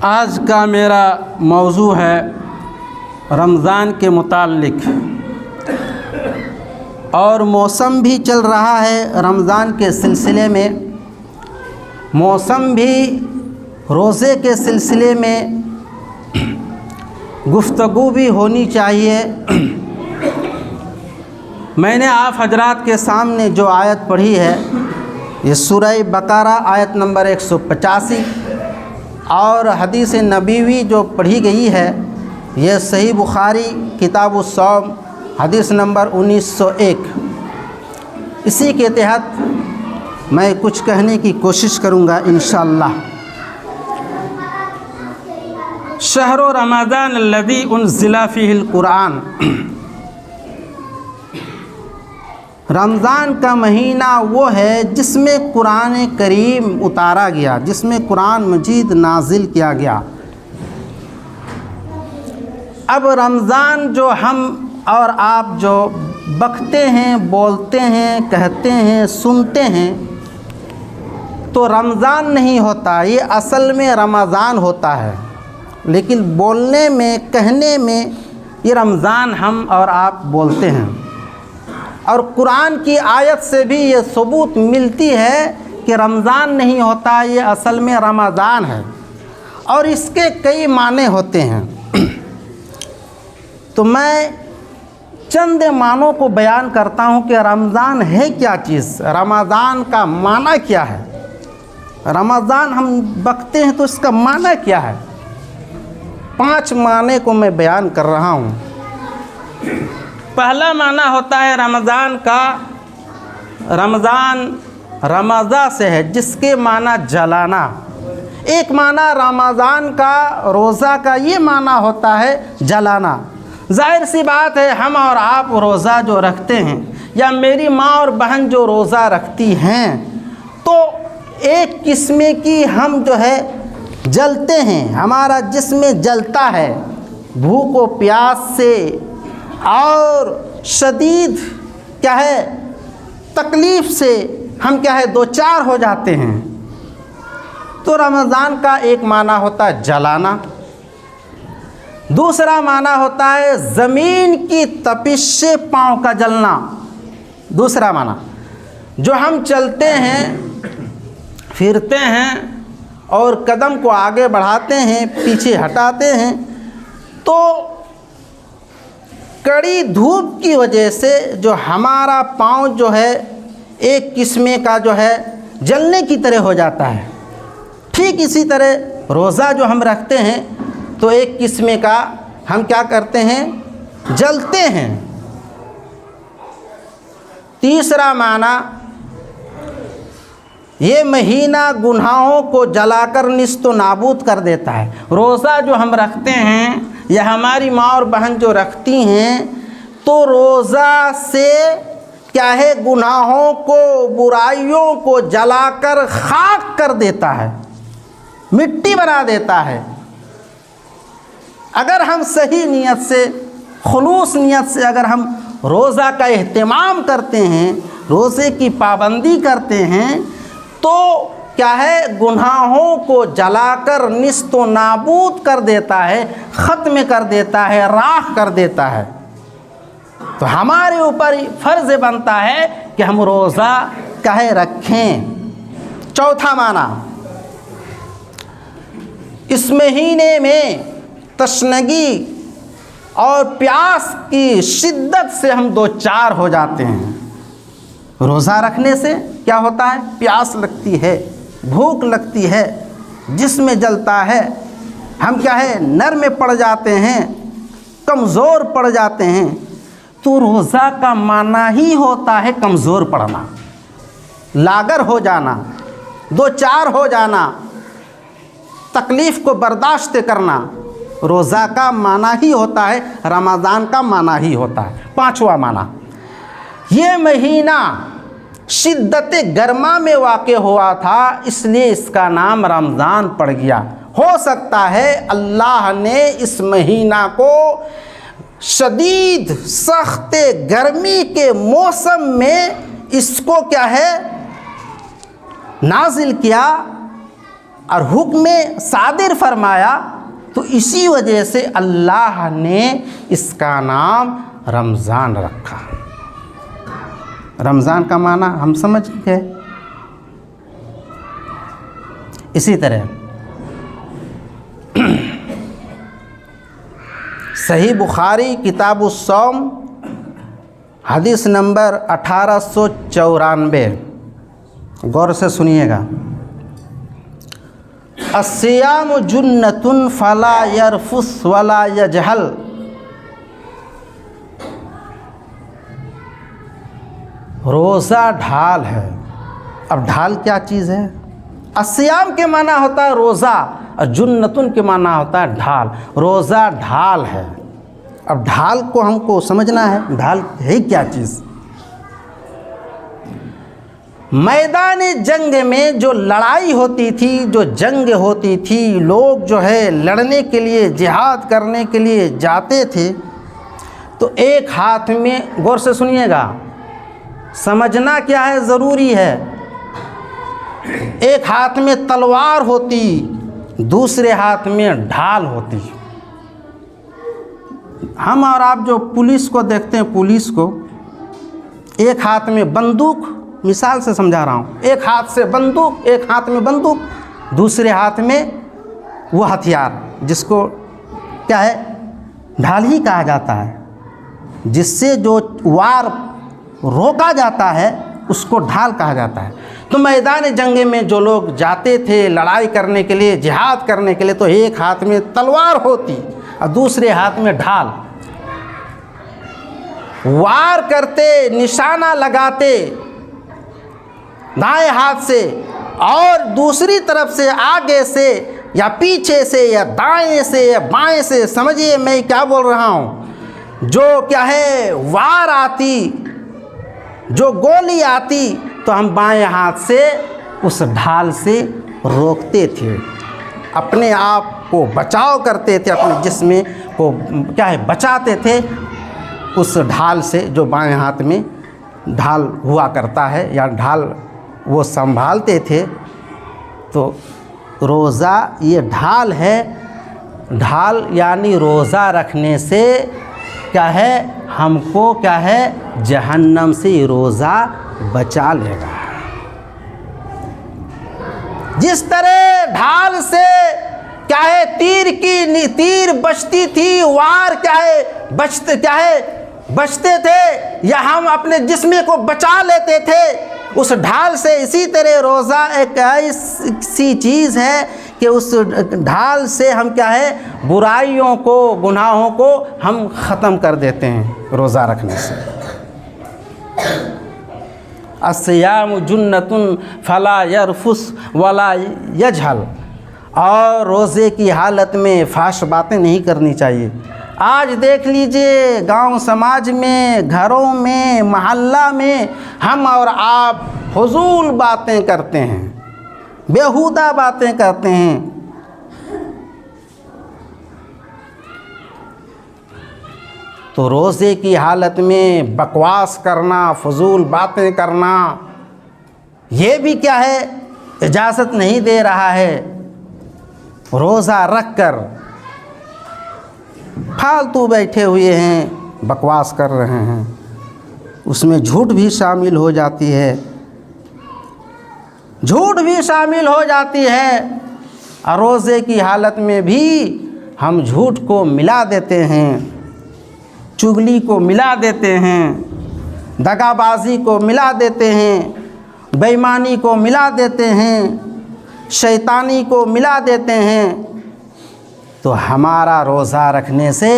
आज का मेरा मौजू है रमज़ान के मुताल्लिक, और मौसम भी चल रहा है रमज़ान के सिलसिले में। मौसम भी रोज़े के सिलसिले में गुफ्तगू भी होनी चाहिए। मैंने आप हजरात के सामने जो आयत पढ़ी है ये सूरह बकरा आयत नंबर 185 और हदीस नबवी जो पढ़ी गई है ये सही बुखारी किताबुस्सौम हदीस नंबर 1901। इसी के तहत मैं कुछ कहने की कोशिश करूँगा इंशाअल्लाह। शहरो रमज़ान अल्लज़ी उन्ज़िला फ़ीहिल कुरान, रमज़ान का महीना वो है जिसमें कुरान करीम उतारा गया, जिसमें कुरान मजीद नाजिल किया गया। अब रमज़ान जो हम और आप जो बकते हैं, बोलते हैं, कहते हैं, सुनते हैं, तो रमज़ान नहीं होता, ये असल में रमज़ान होता है। लेकिन बोलने में, कहने में ये रमज़ान हम और आप बोलते हैं। और कुरान की आयत से भी ये सबूत मिलती है कि रमज़ान नहीं होता, ये असल में रमज़ान है और इसके कई माने होते हैं। तो मैं चंद मानों को बयान करता हूँ कि रमज़ान है क्या चीज़, रमज़ान का माना क्या है। रमज़ान हम बकते हैं तो इसका माना क्या है। 5 माने को मैं बयान कर रहा हूँ। पहला माना होता है रमज़ान का, रमज़ान रमज़ा से है जिसके माना जलाना। एक माना रमज़ान का, रोज़ा का, ये माना होता है जलाना। जाहिर सी बात है हम और आप रोज़ा जो रखते हैं या मेरी माँ और बहन जो रोज़ा रखती हैं तो एक किस्म की हम जो है जलते हैं, हमारा जिस्म जलता है भूख व प्यास से और शदीद क्या है तकलीफ़ से हम क्या है दो चार हो जाते हैं। तो रमज़ान का एक माना होता है जलाना। दूसरा माना होता है ज़मीन की तपिश से पाँव का जलना। दूसरा माना जो हम चलते हैं, फिरते हैं और कदम को आगे बढ़ाते हैं, पीछे हटाते हैं, तो कड़ी धूप की वजह से जो हमारा पाँव जो है एक किस्म का जो है जलने की तरह हो जाता है। ठीक इसी तरह रोज़ा जो हम रखते हैं तो एक किस्म का हम क्या करते हैं, जलते हैं। तीसरा माना ये महीना गुनाहों को जलाकर निस्तो नाबूद कर देता है। रोज़ा जो हम रखते हैं या हमारी माँ और बहन जो रखती हैं तो रोज़ा से क्या है गुनाहों को, बुराइयों को जलाकर खाक कर देता है, मिट्टी बना देता है। अगर हम सही नीयत से, खुलूस नीयत से अगर हम रोज़ा का एहतमाम करते हैं, रोज़े की पाबंदी करते हैं तो क्या है गुनाहों को जलाकर निस्तो नाबूद कर देता है, ख़त्म कर देता है, राख कर देता है। तो हमारे ऊपर फ़र्ज़ बनता है कि हम रोज़ा कहे रखें। चौथा माना इस महीने में तशनगी और प्यास की शिद्दत से हम दो चार हो जाते हैं। रोज़ा रखने से क्या होता है, प्यास लगती है, भूख लगती है, जिस्म जलता है, हम क्या है नर्म पड़ जाते हैं, कमज़ोर पड़ जाते हैं। तो रोज़ा का माना ही होता है कमज़ोर पड़ना, लागर हो जाना, दो चार हो जाना, तकलीफ़ को बर्दाश्त करना। रोज़ा का माना ही होता है, रमज़ान का माना ही होता है। 5वां माना ये महीना शिद्दत गर्मा में वाक़ हुआ था इसलिए इसका नाम रमज़ान पड़ गया। हो सकता है अल्लाह ने इस महीना को शदीद सख्त गर्मी के मौसम में इसको क्या है नाजिल किया और हुक्म सादिर फरमाया, तो इसी वजह से अल्लाह ने इसका नाम रमज़ान रखा। रमज़ान का माना हम समझ गए। इसी तरह सही बुखारी किताबुस्सौम हदीस नंबर 1894, गौर से सुनिएगा। अस्सियाम जुन्नतुन फला यरफुस वला यजहल। रोज़ा ढाल है। अब ढाल क्या चीज़ है? अस्सियाम के माना होता है रोज़ा और जुन्नतुन के माना होता है ढाल। रोज़ा ढाल है। अब ढाल को हमको समझना है, ढाल है क्या चीज़? मैदान जंग में जो लड़ाई होती थी, जो जंग होती थी, लोग जो है लड़ने के लिए, जिहाद करने के लिए जाते थे, तो एक हाथ में, गौर से सुनिएगा, समझना क्या है ज़रूरी है, एक हाथ में तलवार होती, दूसरे हाथ में ढाल होती। हम और आप जो पुलिस को देखते हैं, पुलिस को एक हाथ में बंदूक, मिसाल से समझा रहा हूँ, एक हाथ से बंदूक, एक हाथ में बंदूक, दूसरे हाथ में वो हथियार जिसको क्या है, ढाल ही कहा जाता है, जिससे जो वार रोका जाता है उसको ढाल कहा जाता है। तो मैदान जंग में जो लोग जाते थे लड़ाई करने के लिए, जिहाद करने के लिए, तो एक हाथ में तलवार होती और दूसरे हाथ में ढाल। वार करते, निशाना लगाते दाएं हाथ से, और दूसरी तरफ से आगे से या पीछे से या दाएं से या बाएं से, समझिए मैं क्या बोल रहा हूँ, जो क्या है वार आती, जो गोली आती, तो हम बाएं हाथ से उस ढाल से रोकते थे, अपने आप को बचाव करते थे, अपने जिस्म को क्या है बचाते थे उस ढाल से, जो बाएं हाथ में ढाल हुआ करता है या ढाल वो संभालते थे। तो रोज़ा ये ढाल है। ढाल यानी रोज़ा रखने से क्या है, हमको क्या है, जहन्नम से रोज़ा बचा लेगा। जिस तरह ढाल से क्या है तीर बचती थी, वार क्या है बचते थे, या हम अपने जिस्म को बचा लेते थे उस ढाल से। इसी तरह रोज़ा एक ऐसी चीज़ है कि उस ढाल से हम क्या है, बुराइयों को, गुनाहों को हम ख़त्म कर देते हैं रोज़ा रखने से। अस्सियाम जुन्नतुन फला यरफुस वला यजहल। और रोज़े की हालत में फाश बातें नहीं करनी चाहिए। आज देख लीजिए गांव समाज में, घरों में, मोहल्ला में हम और आप फजूल बातें करते हैं, बेहुदा बातें करते हैं। तो रोज़े की हालत में बकवास करना, फजूल बातें करना, ये भी क्या है, इजाज़त नहीं दे रहा है। रोज़ा रख कर फालतू बैठे हुए हैं, बकवास कर रहे हैं, उसमें झूठ भी शामिल हो जाती है, झूठ भी शामिल हो जाती है। और रोज़े की हालत में भी हम झूठ को मिला देते हैं, चुगली को मिला देते हैं, दगाबाजी को मिला देते हैं, बेईमानी को मिला देते हैं, शैतानी को मिला देते हैं। तो हमारा रोज़ा रखने से,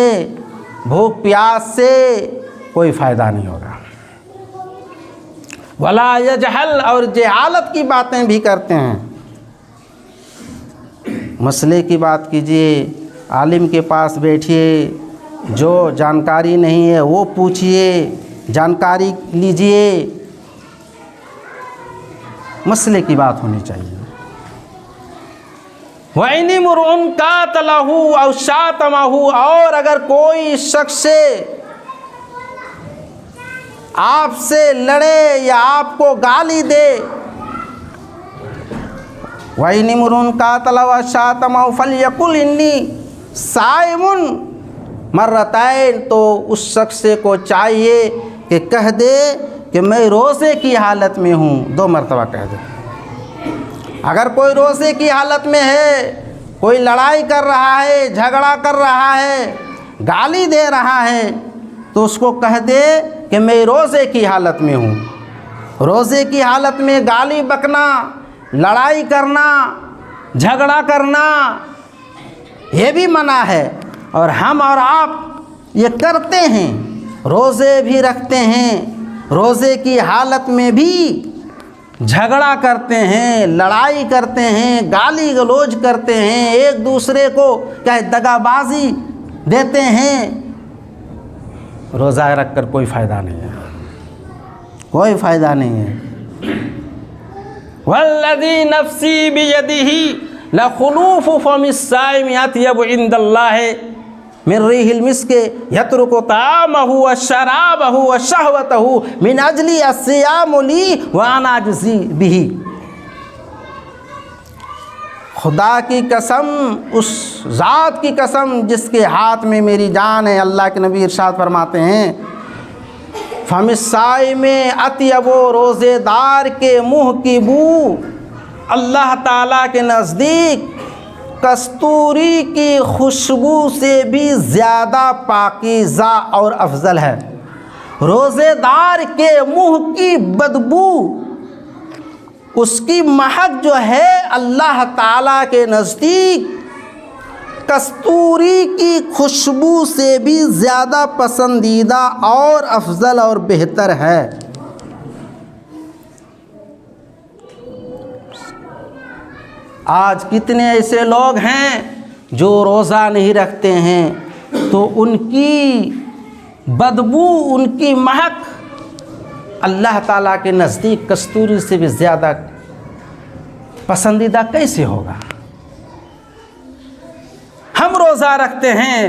भूख प्यास से कोई फ़ायदा नहीं होगा। वला यजहल, और जहालत की बातें भी करते हैं। मसले की बात कीजिए, आलिम के पास बैठिए, जो जानकारी नहीं है वो पूछिए, जानकारी लीजिए, मसले की बात होनी चाहिए। वैनी मुरुन का तलहू और शातमहू, और अगर कोई शख्स आपसे लड़े या आपको गाली दे, वही मुरुन का तलवा शातम फलयकुल इन्नी साइमुन मर्रतैन, तो उस शख्स को चाहिए कि कह दे कि मैं रोज़े की हालत में हूँ, 2 मरतबा कह दे। अगर कोई रोज़े की हालत में है, कोई लड़ाई कर रहा है, झगड़ा कर रहा है, गाली दे रहा है, तो उसको कह दे कि मैं रोज़े की हालत में हूँ। रोज़े की हालत में गाली बकना, लड़ाई करना, झगड़ा करना ये भी मना है। और हम और आप ये करते हैं, रोज़े भी रखते हैं, रोज़े की हालत में भी झगड़ा करते हैं, लड़ाई करते हैं, गाली गलौज करते हैं, एक दूसरे को क्या दगाबाजी देते हैं। रोज़ा रख कर कोई फ़ायदा नहीं है, कोई फ़ायदा नहीं है। वल्लज़ी नफ़्सी बियदिही लखुलूफ़ु फ़मिस्साइम अत्यबु इंदल्लाहि मिन रिहिल मिस्क यत्रुकु तामहु व शराबहु व शहवतहु मिन अजली अस्सियामु ली व अना अजज़ी बिही। खुदा की कसम, उस ज़ात की कसम जिसके हाथ में मेरी जान है, अल्लाह के नबी इरशाद फरमाते हैं, फ़मिस्साइम में अत्यबो, रोज़ेदार के मुँह की बू अल्लाह ताला के नज़दीक कस्तूरी की खुशबू से भी ज़्यादा पाकीज़ा और अफजल है। रोज़ेदार के मुँह की बदबू, उसकी महक जो है अल्लाह ताला के नज़दीक कस्तूरी की खुशबू से भी ज़्यादा पसंदीदा और अफजल और बेहतर है। आज कितने ऐसे लोग हैं जो रोज़ा नहीं रखते हैं, तो उनकी बदबू, उनकी महक अल्लाह ताला के नज़दीक कस्तूरी से भी ज़्यादा पसंदीदा कैसे होगा। हम रोज़ा रखते हैं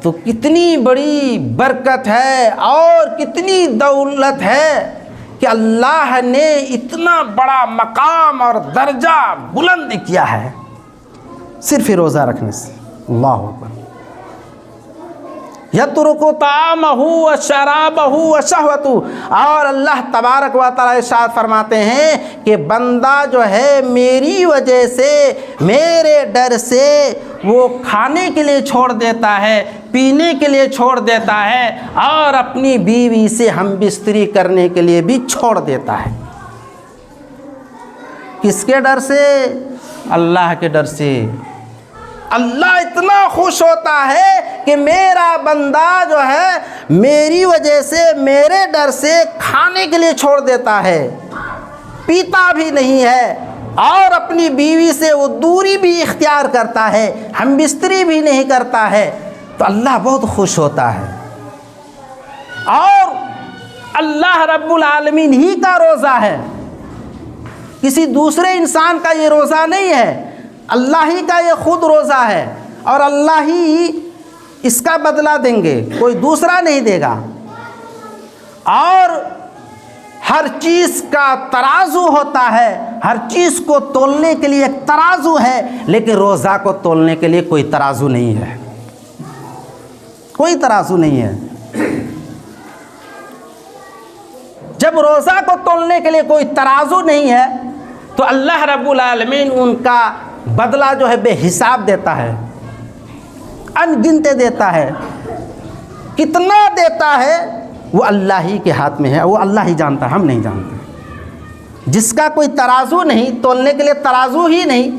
तो कितनी बड़ी बरकत है और कितनी दौलत है कि अल्लाह ने इतना बड़ा मकाम और दर्जा बुलंद किया है सिर्फ रोज़ा रखने से। अल्लाहु अकबर। यत्रुकु तामहु व शराबहु व शहवतु, और अल्लाह तबारक व तआला इरशाद फरमाते हैं कि बंदा जो है मेरी वजह से, मेरे डर से वो खाने के लिए छोड़ देता है, पीने के लिए छोड़ देता है और अपनी बीवी से हम बिस्तरी करने के लिए भी छोड़ देता है। किसके डर से? अल्लाह के डर से। अल्लाह इतना खुश होता है कि मेरा बंदा जो है मेरी वजह से, मेरे डर से खाने के लिए छोड़ देता है, पीता भी नहीं है और अपनी बीवी से वो दूरी भी इख्तियार करता है, हम बिस्तरी भी नहीं करता है, तो अल्लाह बहुत खुश होता है। और अल्लाह रब्बुल आलमीन ही का रोज़ा है, किसी दूसरे इंसान का ये रोज़ा नहीं है, अल्लाह ही का ये खुद रोज़ा है और अल्लाह ही इसका बदला देंगे, कोई दूसरा नहीं देगा। और हर चीज़ का तराजू होता है, हर चीज़ को तोलने के लिए एक तराजू है, लेकिन रोज़ा को तोलने के लिए कोई तराजू नहीं है, कोई तराजू नहीं है। जब रोज़ा को तोलने के लिए कोई तराजू नहीं है तो अल्लाह रब्बुल आलमीन उनका बदला जो है बेहिसाब देता है, अनगिनते देता है। कितना देता है वो अल्लाह ही के हाथ में है, वो अल्लाह ही जानता है, हम नहीं जानते। जिसका कोई तराजू नहीं, तोलने के लिए तराजू ही नहीं,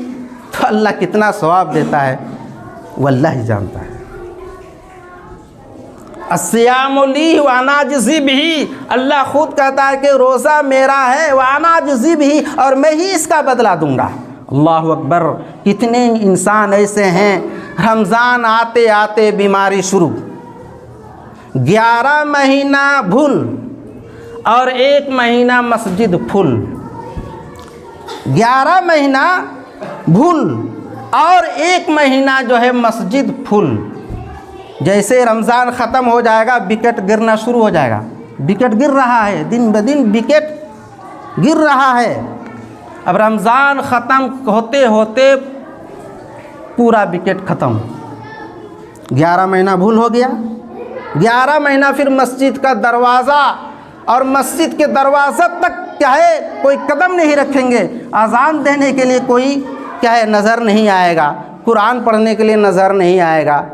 तो अल्लाह कितना सवाब देता है वो अल्लाह ही जानता है। अस्सियामु ली व अना अजज़ी बिही, अल्लाह खुद कहता है कि रोज़ा मेरा है, व अना अजज़ी बिही, और मैं ही इसका बदला दूंगा। अल्लाहु अकबर। कितने इंसान ऐसे हैं रमज़ान आते आते बीमारी शुरू, 11 महीना भूल और 1 महीना मस्जिद फुल, 11 महीना भूल और 1 महीना जो है मस्जिद फुल। जैसे रमज़ान ख़त्म हो जाएगा विकेट गिरना शुरू हो जाएगा, विकेट गिर रहा है, दिन ब दिन विकेट गिर रहा है। अब रमज़ान ख़त्म होते होते पूरा विकेट ख़त्म, 11 महीना भूल हो गया। 11 महीना फिर मस्जिद का दरवाज़ा और मस्जिद के दरवाज़ा तक क्या है कोई कदम नहीं रखेंगे, अज़ान देने के लिए कोई क्या है नज़र नहीं आएगा, कुरान पढ़ने के लिए नज़र नहीं आएगा,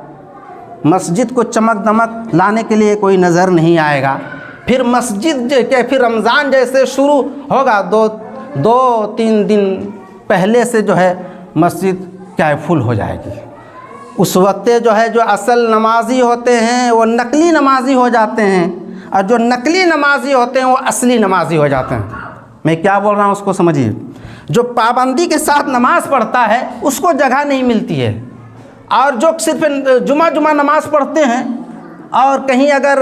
मस्जिद को चमक दमक लाने के लिए कोई नज़र नहीं आएगा। फिर मस्जिद के फिर रमज़ान जैसे शुरू होगा, 2-3 दिन पहले से जो है मस्जिद क्या है फुल हो जाएगी। उस वक्त जो है जो असल नमाजी होते हैं वो नकली नमाजी हो जाते हैं, और जो नकली नमाजी होते हैं वो असली नमाजी हो जाते हैं। मैं क्या बोल रहा हूँ उसको समझिए। जो पाबंदी के साथ नमाज़ पढ़ता है उसको जगह नहीं मिलती है, और जो सिर्फ जुमा नमाज़ पढ़ते हैं और कहीं अगर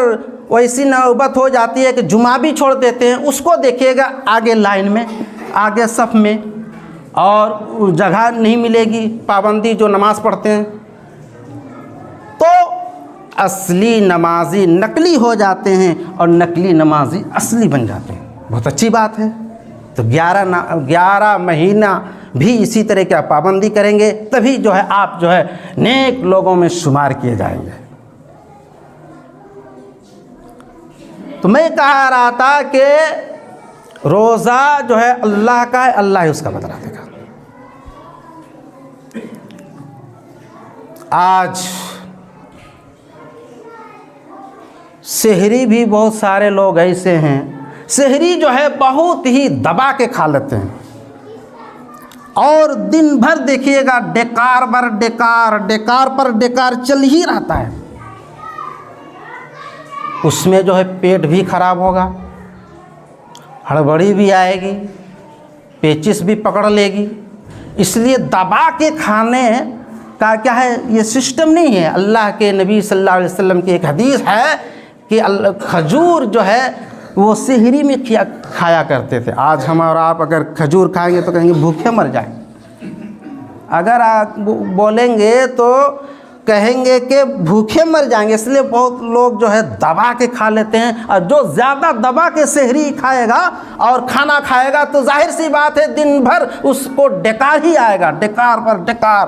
वैसी नौबत हो जाती है कि जुमा भी छोड़ देते हैं, उसको देखिएगा आगे लाइन में, आगे सफ़ में, और जगह नहीं मिलेगी। पाबंदी जो नमाज़ पढ़ते हैं तो असली नमाजी नकली हो जाते हैं और नकली नमाजी असली बन जाते हैं। बहुत अच्छी बात है। तो 11 महीना भी इसी तरह की पाबंदी करेंगे, तभी जो है आप जो है नेक लोगों में शुमार किए जाएंगे। तो मैं कह रहा था कि रोज़ा जो है अल्लाह का है, अल्लाह ही उसका बदला देगा। आज सेहरी भी बहुत सारे लोग ऐसे हैं, सेहरी जो है बहुत ही दबा के खा लेते हैं, और दिन भर देखिएगा डेकार पर डेकार चल ही रहता है। उसमें जो है पेट भी खराब होगा, हड़बड़ी भी आएगी, पेचिस भी पकड़ लेगी। इसलिए दबा के खाने का क्या है ये सिस्टम नहीं है। अल्लाह के नबी सल्लल्लाहु अलैहि वसल्लम की एक हदीस है कि खजूर जो है वो सेहरी में खाया करते थे। आज हम और आप अगर खजूर खाएंगे तो कहेंगे भूखे मर जाएं। अगर आप बोलेंगे तो कहेंगे कि भूखे मर जाएंगे। इसलिए बहुत लोग जो है दबा के खा लेते हैं, और जो ज़्यादा दबा के सेहरी खाएगा और खाना खाएगा तो जाहिर सी बात है दिन भर उसको डेकार ही आएगा, डेकार पर डेकार,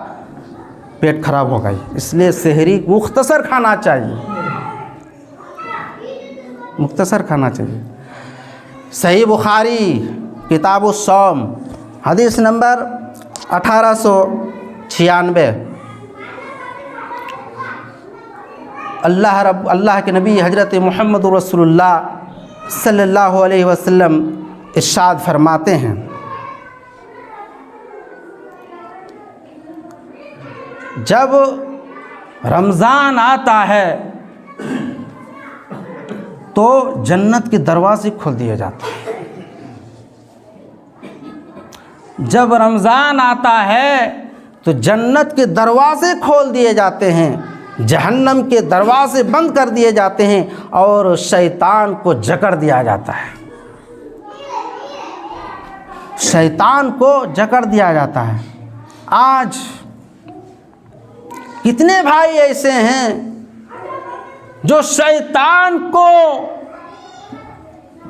पेट खराब होगा ही। इसलिए सेहरी मुख्तसर खाना चाहिए, मुख्तसर खाना चाहिए। सही बुखारी किताबुस्सौम हदीस नंबर 1896। अल्लाह के नबी हज़रत मुहम्मद रसूलुल्लाह सल्लल्लाहु अलैहि वसल्लम इरशाद फरमाते हैं, जब रमज़ान आता है तो जन्नत के दरवाजे खोल दिए जाते हैं। जब रमज़ान आता है तो जन्नत के दरवाजे खोल दिए जाते हैं, जहन्नम के दरवाजे बंद कर दिए जाते हैं, और शैतान को जकड़ दिया जाता है। शैतान को जकड़ दिया जाता है। आज कितने भाई ऐसे हैं जो शैतान को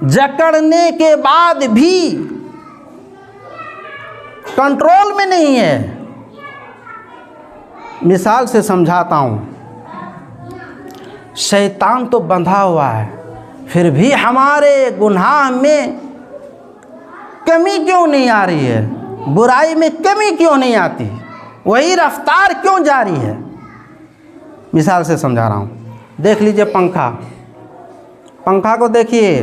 जकड़ने के बाद भी कंट्रोल में नहीं है। मिसाल से समझाता हूँ। शैतान तो बंधा हुआ है, फिर भी हमारे गुनाह में कमी क्यों नहीं आ रही है, बुराई में कमी क्यों नहीं आती, वही रफ्तार क्यों जारी है। मिसाल से समझा रहा हूँ। देख लीजिए पंखा को देखिए,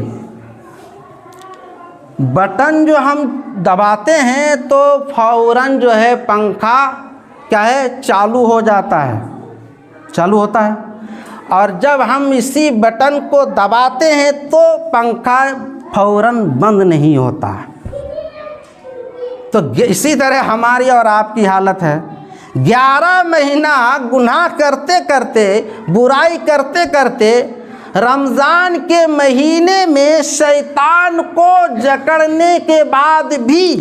बटन जो हम दबाते हैं तो फौरन जो है पंखा क्या है चालू हो जाता है, चालू होता है, और जब हम इसी बटन को दबाते हैं तो पंखा फौरन बंद नहीं होता। तो इसी तरह हमारी और आपकी हालत है। 11 महीना गुनाह करते करते, बुराई करते करते, रमज़ान के महीने में शैतान को जकड़ने के बाद भी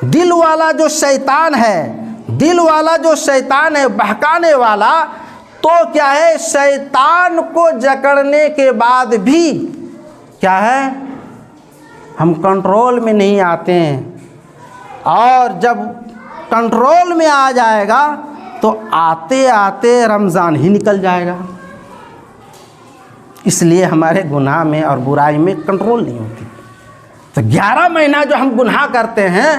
दिल वाला जो शैतान है बहकाने वाला, तो क्या है शैतान को जकड़ने के बाद भी क्या है हम कंट्रोल में नहीं आते हैं। और जब कंट्रोल में आ जाएगा तो आते आते रमज़ान ही निकल जाएगा। इसलिए हमारे गुनाह में और बुराई में कंट्रोल नहीं होती। तो 11 महीना जो हम गुनाह करते हैं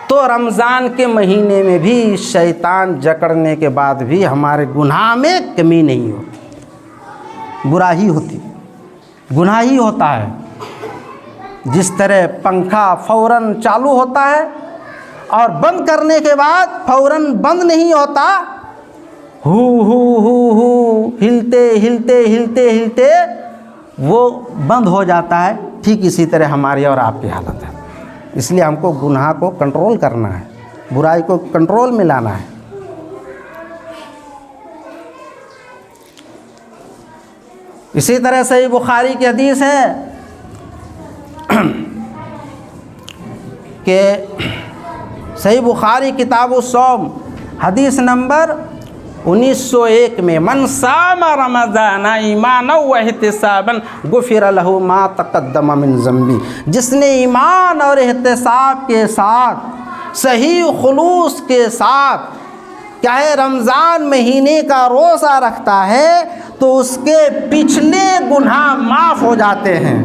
तो रमज़ान के महीने में भी शैतान जकड़ने के बाद भी हमारे गुनाह में कमी नहीं होती, बुरा ही होती, गुनाह ही होता है। जिस तरह पंखा फ़ौरन चालू होता है और बंद करने के बाद फ़ौरन बंद नहीं होता, हु हिलते हिलते हिलते हिलते वो बंद हो जाता है, ठीक इसी तरह हमारी और आपकी हालत है। इसलिए हमको गुनाह को कंट्रोल करना है, बुराई को कंट्रोल में लाना है। इसी तरह सही बुखारी की हदीस है कि सही बुखारी किताब-उस-सौम हदीस नंबर 1901 में मन सामा रमज़ान ईमानन व इहतिसाबन गुफ़िर लहू मा तक़द्दम मिन ज़ंबी, जिसने ईमान और एहतिसाब के साथ सही खुलूस के साथ क्या है रमज़ान महीने का रोज़ा रखता है तो उसके पिछले गुनाह माफ़ हो जाते हैं।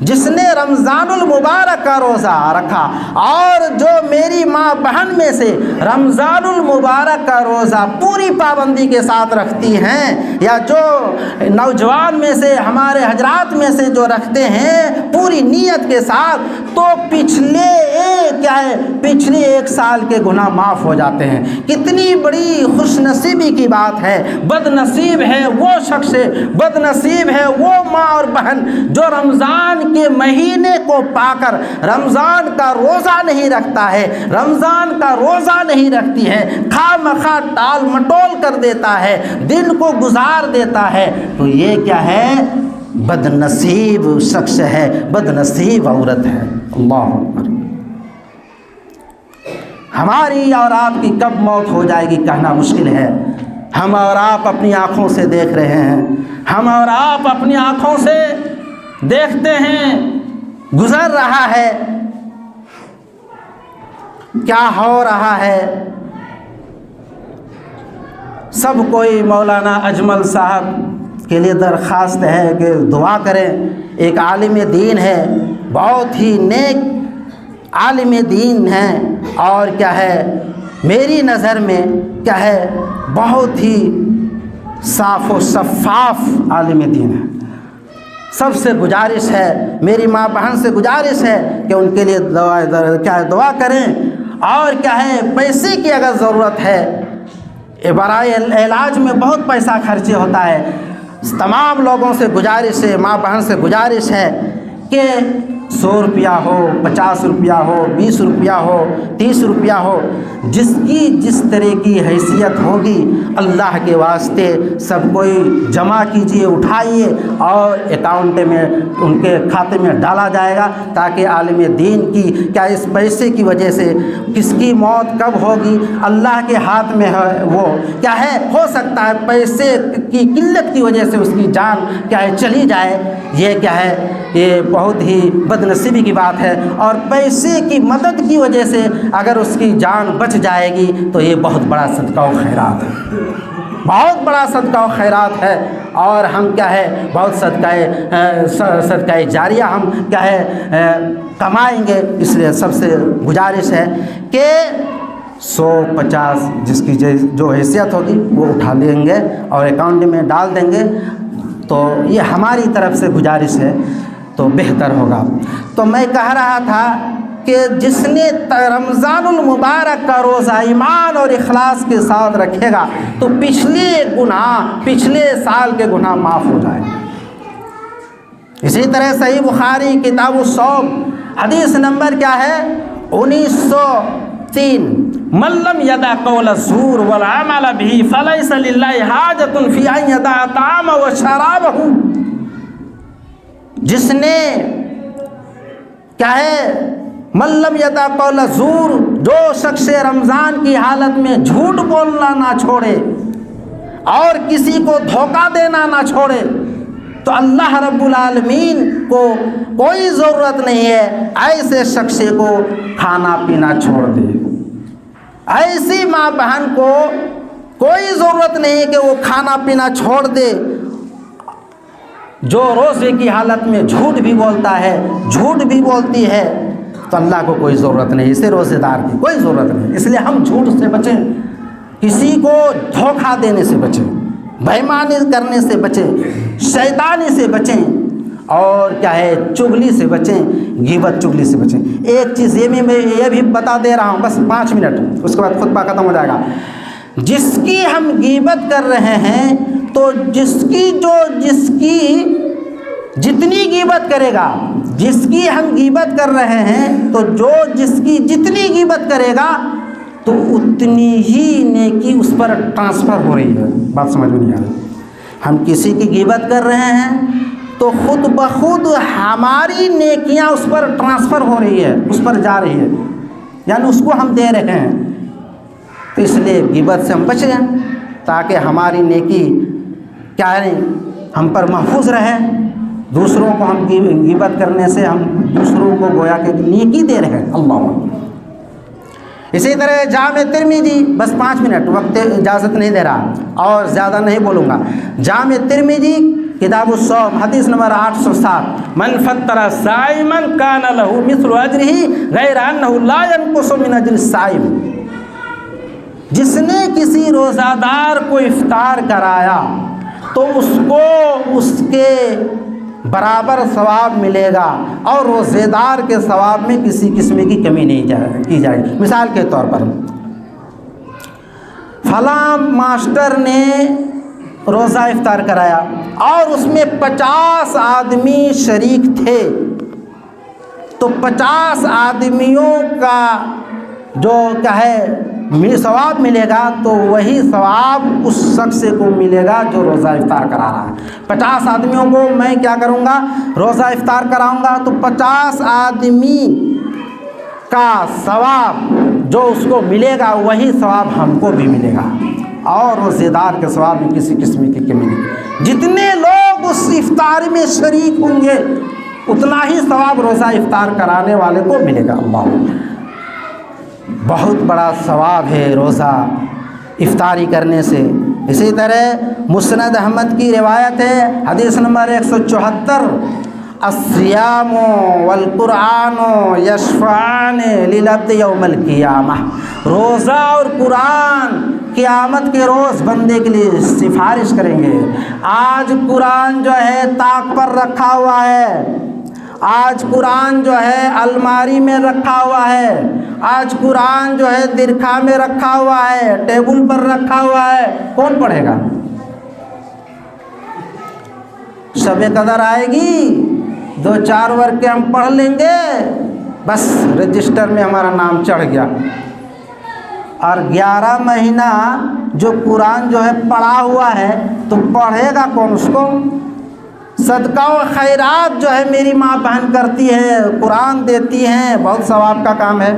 जिसने रमज़ानुल मुबारक का रोज़ा रखा और जो मेरी माँ बहन में से रमज़ानुल मुबारक का रोज़ा पूरी पाबंदी के साथ रखती हैं, या जो नौजवान में से हमारे हजरात में से जो रखते हैं पूरी नीयत के साथ, तो पिछले एक साल के गुनाह माफ़ हो जाते हैं। कितनी बड़ी खुशनसीबी की बात है। बदनसीब है वो शख्स, बदनसीब है वो माँ और बहन जो रमज़ान के महीने को पाकर रमज़ान का रोज़ा नहीं रखता है, रमज़ान का रोज़ा नहीं रखती है, खामखा टाल मटोल कर देता है, दिन को गुजार देता है। तो ये क्या है? बदनसीब शख्स है, बदनसीब औरत है। अल्लाह अकबर। हमारी और आपकी कब मौत हो जाएगी कहना मुश्किल है। हम और आप अपनी आँखों से देख रहे हैं, हम और आप अपनी आँखों से देखते हैं, गुजर रहा है, क्या हो रहा है। सब कोई मौलाना अजमल साहब के लिए दरख्वास्त है कि दुआ करें। एक आलिम दीन है, बहुत ही नेक आलिम दीन है, और क्या है मेरी नज़र में क्या है बहुत ही साफ़ व शफ़ाफ़ आलिम दीन है। सबसे गुजारिश है, मेरी माँ बहन से गुजारिश है कि उनके लिए दुआ करें। और क्या है पैसे की अगर ज़रूरत है, बराए इलाज में बहुत पैसा खर्च होता है। तमाम लोगों से गुजारिश है, माँ बहन से गुजारिश है कि 100 रुपया हो, 50 रुपया हो, 20 रुपया हो, 30 रुपया हो, जिसकी जिस तरह की हैसियत होगी अल्लाह के वास्ते सब कोई जमा कीजिए, उठाइए और अकाउंट में उनके खाते में डाला जाएगा, ताकि आलिम दीन की क्या इस पैसे की वजह से किसकी मौत कब होगी अल्लाह के हाथ में है। वो क्या है हो सकता है पैसे की किल्लत की वजह से उसकी जान क्या है चली जाए। ये क्या है, ये बहुत ही बदनसीबी की बात है। और पैसे की मदद की वजह से अगर उसकी जान बच जाएगी तो ये बहुत बड़ा सदका व खैरात है, बहुत बड़ा सदका व खैरात है। और हम क्या है बहुत सदका जारिया हम क्या है कमाएंगे। इसलिए सबसे गुजारिश है कि 100-50 जिसकी जो हैसियत होगी वो उठा लेंगे और अकाउंट में डाल देंगे, तो ये हमारी तरफ से गुजारिश है, तो बेहतर होगा। तो मैं कह रहा था कि जिसने रमज़ानुल मुबारक का रोज़ा ईमान और इखलास के साथ रखेगा तो पिछले साल के गुनाह माफ़ हो जाएंगे। इसी तरह सही बुखारी किताब-उस-सौम हदीस नंबर क्या है 1903, मल्लम यदा कौल ज़ूर वल अमल बिही फलैसा लिल्लाहि हाजतुन फी अन यदा ताम व शराबहु। जिसने क्या है मल्लम यदा कौल ज़ूर, जो शख्स रमज़ान की हालत में झूठ बोलना ना छोड़े और किसी को धोखा देना ना छोड़े, तो अल्लाह रब्बुल आलमीन को कोई ज़रूरत नहीं है ऐसे शख्स को खाना पीना छोड़ दे। ऐसी माँ बहन को कोई ज़रूरत नहीं है कि वो खाना पीना छोड़ दे। जो रोज़े की हालत में झूठ भी बोलता है, झूठ भी बोलती है, तो अल्लाह को कोई ज़रूरत नहीं, इसे रोज़ेदार की कोई ज़रूरत नहीं। इसलिए हम झूठ से बचें, किसी को धोखा देने से बचें, बेईमानी करने से बचें, शैतानी से बचें, और क्या है चुगली से बचें, ग़ीबत चुगली से बचें। एक चीज़ ये भी बता दे रहा हूँ, बस 5 मिनट, उसके बाद खुतबा ख़त्म हो जाएगा। जिसकी हम ग़ीबत कर रहे हैं तो जिसकी जितनी ग़ीबत करेगा, जिसकी हम ग़ीबत कर रहे हैं तो जिसकी जितनी ग़ीबत करेगा तो उतनी ही नेकी उस पर ट्रांसफ़र हो रही है। बात समझ में नहीं आ रही। हम किसी की ग़ीबत कर रहे हैं तो खुद ब खुद हमारी नेकियां उस पर ट्रांसफ़र हो रही है, उस पर जा रही है, यानी उसको हम दे रहे हैं। तो इसलिए ग़ीबत से हम बच गए ताकि हमारी नेकी क्या है हम पर महफूज रहे। दूसरों को हम ग़ीबत करने से हम दूसरों को गोया के नेकी दे रहे हैं। अल्लाह। इसी तरह जामे तिर्मिज़ी, बस 5 मिनट, वक्त इजाज़त नहीं दे रहा और ज़्यादा नहीं बोलूँगा। जामे तिर्मिज़ी किताबुस्सौम हदीस नंबर 807, मन फत्तरा साइमन कान लहू मिस्लु अजरिही गैर अन्नहु ला यनकुसु मिन अजरि साइम। जिसने किसी रोज़ादार को इफ्तार कराया तो उसको उसके बराबर सवाब मिलेगा और रोज़ेदार के सवाब में किसी किस्म की कमी नहीं की जाएगी। मिसाल के तौर पर फलां मास्टर ने रोज़ा इफ्तार कराया और उसमें 50 आदमी शरीक थे, तो 50 आदमियों का जो क्या है सवाब मिलेगा तो वही सवाब उस शख्स को मिलेगा जो रोज़ा इफ्तार करा रहा है। 50 आदमियों को मैं क्या करूँगा, रोज़ा इफ्तार कराऊँगा तो 50 आदमी का सवाब जो उसको मिलेगा वही सवाब हमको भी मिलेगा और रोज़ेदार के सवाब में किसी किस्म की कमी नहीं। जितने लोग उस इफ्तार में शरीक होंगे उतना ही सवाब रोज़ा इफ्तार कराने वाले को मिलेगा। अल्लाह, बहुत बड़ा सवाब है रोज़ा इफ्तारी करने से। इसी तरह मुस्नद अहमद की रिवायत है, हदीस नंबर 174, अस्सियामो वल कुरानो यशफ़ान लिल अब्द यौमल क़ियामह। रोज़ा और कुरान क़यामत के रोज़ बंदे के लिए सिफारिश करेंगे। आज कुरान जो है ताक पर रखा हुआ है, आज कुरान जो है अलमारी में रखा हुआ है, आज कुरान जो है दिरखा में रखा हुआ है, टेबल पर रखा हुआ है, कौन पढ़ेगा? शब कदर आएगी, 2-4 वर्ग हम पढ़ लेंगे, बस रजिस्टर में हमारा नाम चढ़ गया। और 11 महीना जो कुरान जो है पढ़ा हुआ है तो पढ़ेगा कौन उसको? सदका व खैरात जो है मेरी माँ बहन करती है, कुरान देती हैं, बहुत सवाब का काम है,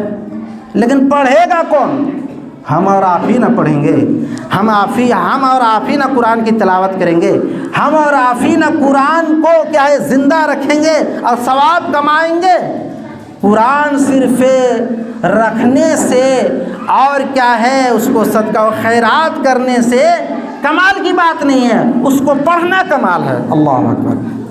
लेकिन पढ़ेगा कौन? हम और आप ही ना पढ़ेंगे, हम और आप ही ना कुरान की तिलावत करेंगे, हम और आप ही ना कुरान को क्या है ज़िंदा रखेंगे और सवाब कमाएंगे। कुरान सिर्फ़ रखने से और क्या है उसको सदका व खैरात करने से कमाल की बात नहीं है, उसको पढ़ना कमाल है। अल्लाह अकबर।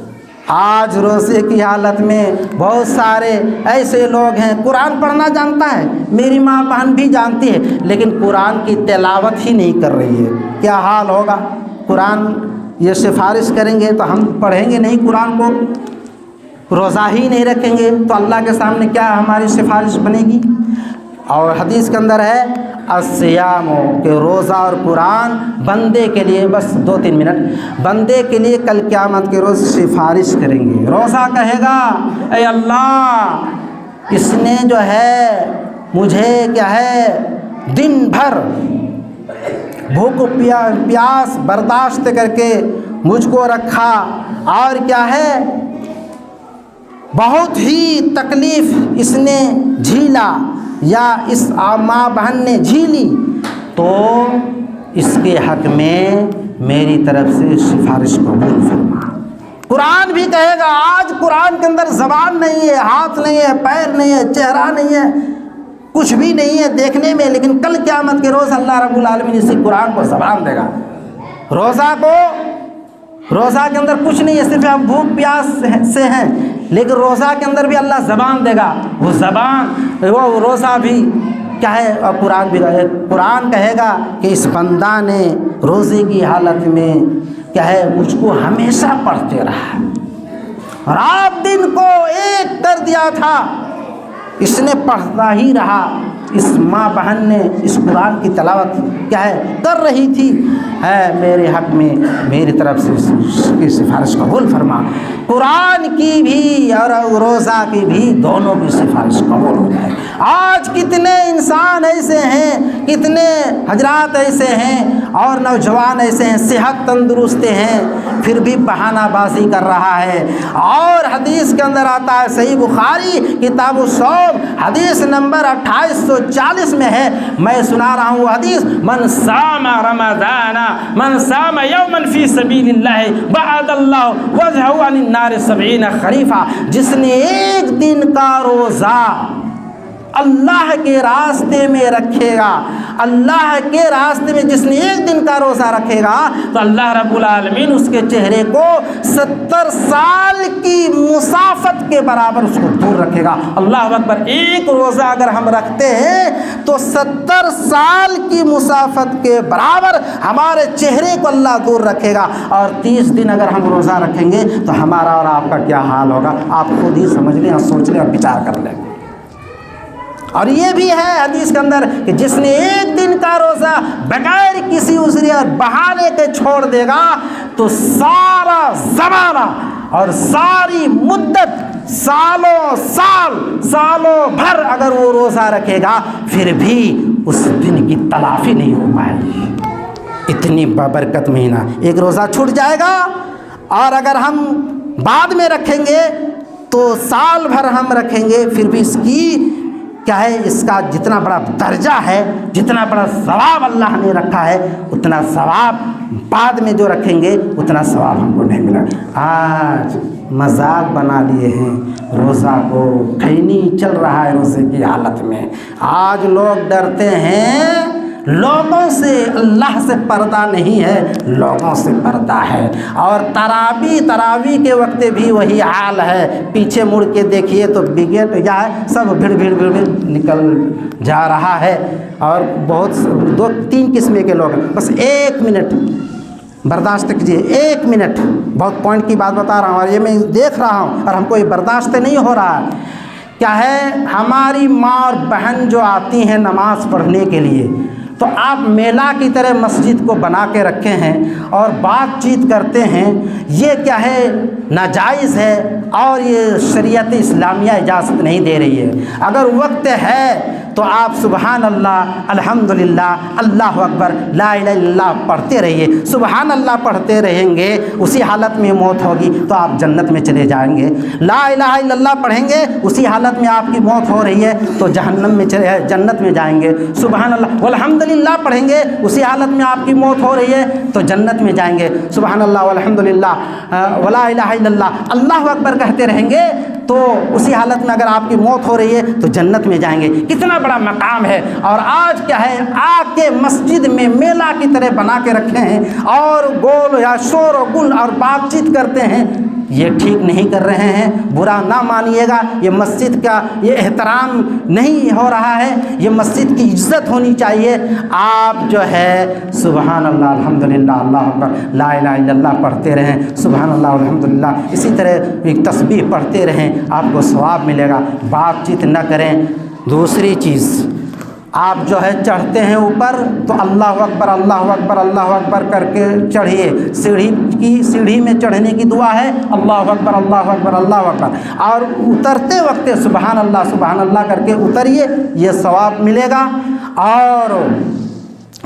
आज रोज़े की हालत में बहुत सारे ऐसे लोग हैं कुरान पढ़ना जानता है, मेरी माँ बहन भी जानती है, लेकिन कुरान की तिलावत ही नहीं कर रही है। क्या हाल होगा? कुरान ये सिफारिश करेंगे तो हम पढ़ेंगे नहीं कुरान को, रोज़ा ही नहीं रखेंगे तो अल्लाह के सामने क्या हमारी सिफारिश बनेगी? और हदीस के अंदर है अस्सियामो के रोज़ा और कुरान बंदे के लिए, बस 2-3 मिनट, बंदे के लिए कल क़यामत के रोज़ सिफारिश करेंगे। रोज़ा कहेगा ऐ अल्लाह, इसने जो है मुझे क्या है दिन भर भूख प्यास बर्दाश्त करके मुझको रखा और क्या है बहुत ही तकलीफ़ इसने झीला या इस माँ बहन ने झीली, तो इसके हक़ में मेरी तरफ से सिफारिश कबूल फरमा। कुरान भी कहेगा आज कुरान के अंदर ज़बान नहीं है, हाथ नहीं है, पैर नहीं है, चेहरा नहीं है, कुछ भी नहीं है देखने में, लेकिन कल क़यामत के रोज़ अल्लाह रब्बुल आलमीन इसी कुरान को ज़बान देगा। रोज़ा के अंदर कुछ नहीं है, सिर्फ हम भूख प्यास से हैं, लेकिन रोज़ा के अंदर भी अल्लाह ज़बान देगा। वो ज़बान, वो रोज़ा भी क्या है और कुरान भी कुरान कहेगा कि इस बंदा ने रोज़े की हालत में क्या है मुझको हमेशा पढ़ते रहा, रात दिन को एक कर दिया था, इसने पढ़ता ही रहा। इस माँ बहन ने इस कुरान की तिलावत क्या है कर रही थी, है मेरे हक़ में मेरी तरफ से इसकी सिफारिश कबूल फरमा। कुरान की भी और रोज़ा की भी दोनों की सिफारिश कबूल हो जाए। आज कितने इंसान ऐसे हैं, कितने हजरात ऐसे हैं और नौजवान ऐसे हैं, सेहत तंदुरुस्त हैं, फिर भी बहानाबाजी कर रहा है। और हदीस के अंदर आता है, सही बुखारी किताब सौम हदीस नंबर 2840 में है, मैं सुना रहा हूँ हदीस, मन सामा रमज़ाना मन सामा यौमन फी सबीलिल्लाह बअदल्लाहु वजहहु अनिन नार 70 खरीफा। जिसने एक दिन का रोज़ा अल्लाह के रास्ते में रखेगा, अल्लाह के रास्ते में जिसने एक दिन का रोज़ा रखेगा तो अल्लाह रब्बुल आलमीन उसके चेहरे को 70 साल की मुसाफत के बराबर उसको दूर रखेगा। अल्लाह अकबर। एक रोज़ा अगर हम रखते हैं तो 70 साल की मुसाफत के बराबर हमारे चेहरे को अल्लाह दूर रखेगा। और 30 दिन अगर हम रोज़ा रखेंगे तो हमारा और आपका क्या हाल होगा, आप खुद ही समझ लें और सोच लें और विचार कर लें। और ये भी है हदीस के अंदर कि जिसने एक दिन का रोज़ा बगैर किसी उज़्र और बहाने के छोड़ देगा तो सारा ज़माना और सारी मुद्दत, सालों भर अगर वो रोज़ा रखेगा फिर भी उस दिन की तलाफ़ी नहीं हो पाएगी। इतनी बाबरकत महीना, एक रोज़ा छूट जाएगा और अगर हम बाद में रखेंगे तो साल भर हम रखेंगे फिर भी इसकी क्या है, इसका जितना बड़ा दर्जा है, जितना बड़ा सवाब अल्लाह ने रखा है, उतना सवाब बाद में जो रखेंगे उतना सवाब हमको नहीं मिला। आज मजाक बना लिए हैं रोज़ा को, खैनी चल रहा है रोज़े की हालत में। आज लोग डरते हैं लोगों से, अल्लाह से पर्दा नहीं है, लोगों से पर्दा है। और तरावी के वक्त भी वही हाल है, पीछे मुड़ के देखिए तो बिगेट या सब भीड़ निकल जा रहा है। और बहुत 2-3 किस्म के लोग, बस 1 मिनट बर्दाश्त कीजिए, 1 मिनट, बहुत पॉइंट की बात बता रहा हूँ और ये मैं देख रहा हूँ और हमको ये बर्दाश्त नहीं हो रहा है। क्या है, हमारी माँ और बहन जो आती हैं नमाज़ पढ़ने के लिए, तो आप मेला की तरह मस्जिद को बना के रखे हैं और बातचीत करते हैं, ये क्या है नाजायज़ है और ये शरीयत इस्लामिया इजाज़त नहीं दे रही है। अगर वक्त है तो आप सुबहान अल्लाह, अल्हम्दुलिल्लाह, अल्लाह अकबर, ला इलाहा इल्लल्लाह पढ़ते रहिए। सुबहान अल्लाह पढ़ते रहेंगे, उसी हालत में मौत होगी तो आप जन्नत में चले जाएंगे। ला इलाहा इल्लल्लाह पढ़ेंगे, उसी हालत में आपकी मौत हो रही है तो जहन्नम में जन्नत में जाएंगे। सुबहान अल्लाह वल्हम्दुलिल्लाह पढ़ेंगे, उसी हालत में आपकी मौत हो रही है तो जन्नत में जाएंगे। सुबहान अल्लाह वल्हम्दुलिल्लाह वला इलाहा इल्लल्लाह, अल्लाह अकबर कहते रहेंगे तो उसी हालत में अगर आपकी मौत हो रही है तो जन्नत में जाएंगे। कितना बड़ा मकाम है। और आज क्या है, आके मस्जिद में मेला की तरह बना के रखे हैं और गोल या शोर और गुल और बातचीत करते हैं, ये ठीक नहीं कर रहे हैं, बुरा ना मानिएगा। ये मस्जिद का ये एहतराम नहीं हो रहा है, ये मस्जिद की इज्जत होनी चाहिए। आप जो है सुबहान अल्लाह, अल्हम्दुलिल्लाह, अल्लाह अकबर, ला इलाहा इल्लल्लाह पढ़ते रहें, सुबहान अल्लाह अल्हम्दुलिल्लाह, इसी तरह एक तस्बीह पढ़ते रहें, आपको सवाब मिलेगा। बातचीत न करें। दूसरी चीज़, आप जो है चढ़ते हैं ऊपर तो अल्लाह अकबर, अल्लाह अकबर, अल्लाह अकबर करके चढ़िए। सीढ़ी में चढ़ने की दुआ है अल्लाह अकबर, अल्लाह अकबर, अल्लाह अकबर। और उतरते वक्त सुबहान अल्लाह करके उतरिए, ये सवाब मिलेगा। और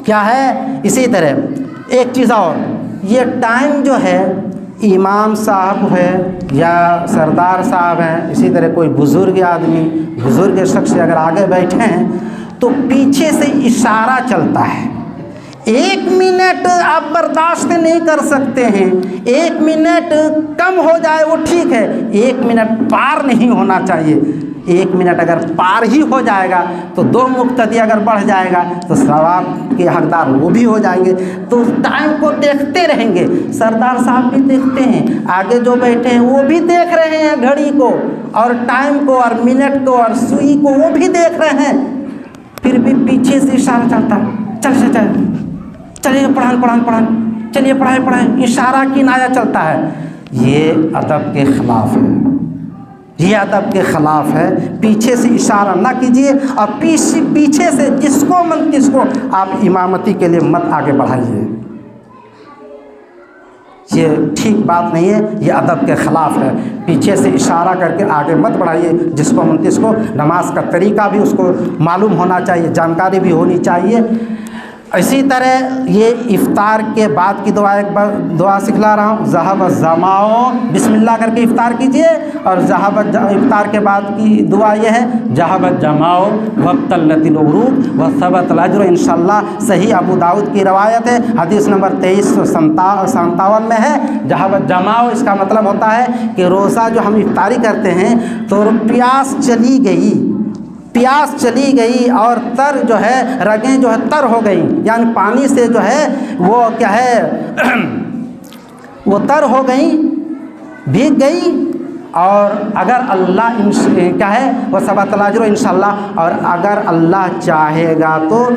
क्या है, इसी तरह एक चीज़ और, ये टाइम जो है इमाम साहब है या सरदार साहब हैं, इसी तरह कोई बुज़ुर्ग आदमी, बुज़ुर्ग शख्स अगर आगे बैठे हैं तो पीछे से इशारा चलता है, 1 मिनट आप बर्दाश्त नहीं कर सकते हैं, 1 मिनट कम हो जाए वो ठीक है, 1 मिनट पार नहीं होना चाहिए। 1 मिनट अगर पार ही हो जाएगा तो 2 मुक्तदी अगर बढ़ जाएगा तो सवाब के हकदार वो भी हो जाएंगे। तो टाइम को देखते रहेंगे। सरदार साहब भी देखते हैं, आगे जो बैठे हैं वो भी देख रहे हैं घड़ी को और टाइम को और मिनट को और सुई को, वो भी देख रहे हैं। फिर भी पीछे से इशारा चलता है, चलिए पढ़ान, चलिए पढ़ाएं, इशारा किनाया चलता है। ये अदब के ख़िलाफ़ है, ये अदब के ख़िलाफ़ है। पीछे से इशारा ना कीजिए और पीछे से जिसको मन तिसको आप इमामती के लिए मत आगे बढ़ाइए। ये ठीक बात नहीं है, ये अदब के ख़िलाफ़ है। पीछे से इशारा करके आगे मत बढ़ाइए जिसको मन तिसको। नमाज का तरीका भी उसको मालूम होना चाहिए, जानकारी भी होनी चाहिए। इसी तरह ये इफ़्तार के बाद की दुआ, एक बार दुआ सिखला रहा हूँ। ज़हब ज़माओ, बिस्मिल्लाह करके इफ़्तार कीजिए। और ज़हब इफ़्तार के बाद की दुआ ये है, ज़हब जमाओ वक़्तल्लतिल उरूक़ व सबतल अज्र इंशाअल्लाह। सही अबू दाऊद की रवायत है, हदीस नंबर 2357 में है। ज़हब जमाओ इसका मतलब होता है कि रोज़ा जो हम इफ़्तारी करते हैं तो प्यास चली गई और तर जो है, रगें जो है तर हो गई, यानी पानी से जो है वो क्या है वो तर हो गई, भीग गई। और अगर अल्लाह क्या है वह सबतल अज्र इंशाअल्लाह, और अगर अल्लाह चाहेगा तो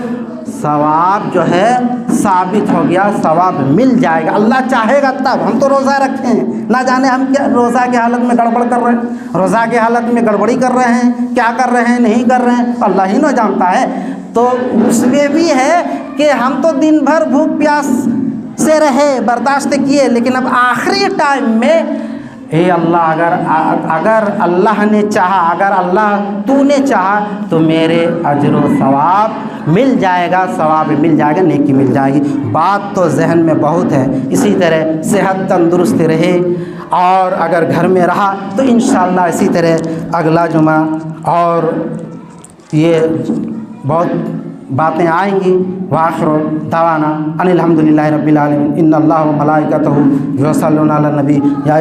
सवाब जो है साबित हो गया, सवाब मिल जाएगा। अल्लाह चाहेगा तब। हम तो रोज़ा रखे हैं, ना जाने हम क्या रोज़ा की हालत में गड़बड़ कर रहे हैं, रोज़ा की हालत में गड़बड़ी कर रहे हैं, क्या कर रहे हैं नहीं कर रहे हैं, अल्लाह ही ना जानता है। तो उसमें भी है कि हम तो दिन भर भूख प्यास से रहे, बर्दाश्त किए, लेकिन अब आखिरी टाइम में हे अल्लाह, अगर अल्लाह ने चाहा, अगर अल्लाह तूने चाहा तो मेरे अज्र व सवाब मिल जाएगा, सवाब मिल जाएगा, नेकी मिल जाएगी। बात तो जहन में बहुत है। इसी तरह सेहत तंदुरुस्त रहे और अगर घर में रहा तो इंशाअल्लाह इसी तरह अगला जुमा और ये बहुत बातें आएंगी। वाखिरु दवाना अनिल हम्दुलिल्लाहि रब्बिल आलमीन। इन्नल्लाह व मलाइकतहु युसल्लूना अलन नबी या